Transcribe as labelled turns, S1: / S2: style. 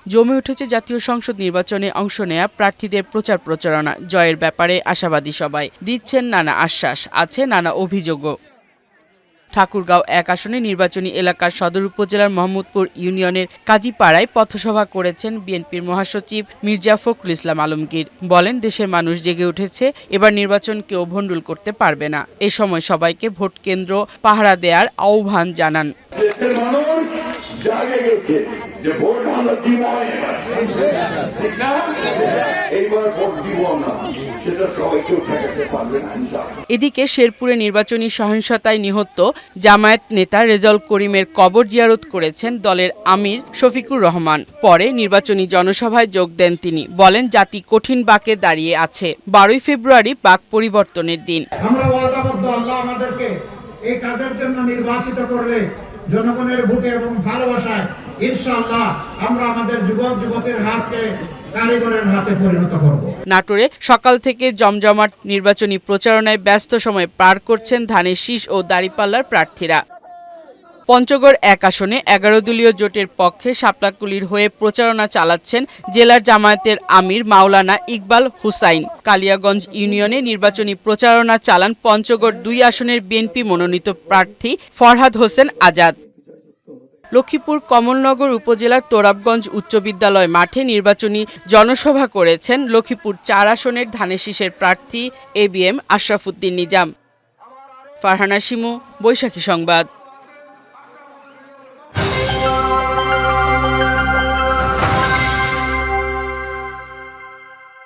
S1: জমে উঠেছে জাতীয় সংসদ নির্বাচনে অংশ নেয়া প্রার্থীদের প্রচারণা। জয়ের ব্যাপারে আশাবাদী সবাই, দিচ্ছেন নানা আশ্বাস, আছে নানা অভিযোগও। ঠাকুরগাঁও ১ আসনে নির্বাচনী এলাকার সদর উপজেলার মোহাম্মদপুর ইউনিয়নের কাজীপাড়ায় পথসভা করেছেন বিএনপির মহাসচিব মির্জা ফখরুল ইসলাম আলমগীর। বলেন, দেশের মানুষ জেগে উঠেছে, এবার নির্বাচন কেউ ভণ্ডুল করতে পারবে না। এ সময় সবাইকে ভোট কেন্দ্র পাহারা দেওয়ার আহ্বান জানান। এদিকে শেরপুরে নির্বাচনী সহিংসতায় নিহত জামায়াত নেতা রেজাউল করিমের কবর জিয়ারত করেছেন দলের আমির শফিকুর রহমান। পরে নির্বাচনী জনসভায় যোগ দেন তিনি। বলেন, জাতি কঠিন বাঁকে দাঁড়িয়ে আছে। ১২ই ফেব্রুয়ারি বাঁক পরিবর্তনের দিন।
S2: আমরা ওয়াদাবদ্ধ, আল্লাহ আমাদেরকে এই কাজের জন্য নির্বাচিত করলে জনগণের ভোটে এবং ভালোবাসায় ইনশাআল্লাহ আমরা আমাদের যুবক যুবতীর হাতকে কারিগরের হাতে পরিণত করব।
S1: নাটোরে সকাল থেকে জমজমাট নির্বাচনী প্রচারণায় ব্যস্ত সময় পার করছেন ধানের শীষ ও দাঁড়িপাল্লার প্রার্থীরা। পঞ্চগড় ১ আসনে ১১ দলীয় জোটের পক্ষে শাপলাকুলির হয়ে প্রচারণা চালাচ্ছেন জেলার জামায়াতের আমির মাওলানা ইকবাল হুসাইন। কালিয়াগঞ্জ ইউনিয়নে নির্বাচনী প্রচারণা চালান পঞ্চগড় ২ আসনের বিএনপি মনোনীত প্রার্থী ফরহাদ হোসেন আজাদ। লক্ষ্মীপুর কমলনগর উপজেলার তোরাবগঞ্জ উচ্চ বিদ্যালয় মাঠে নির্বাচনী জনসভা করেছেন লক্ষ্মীপুর ৪ আসনের ধানের শীষের প্রার্থী এবিএম আশরাফুদ্দিন নিজাম। ফারহানা শিমু, বৈশাখী সংবাদ।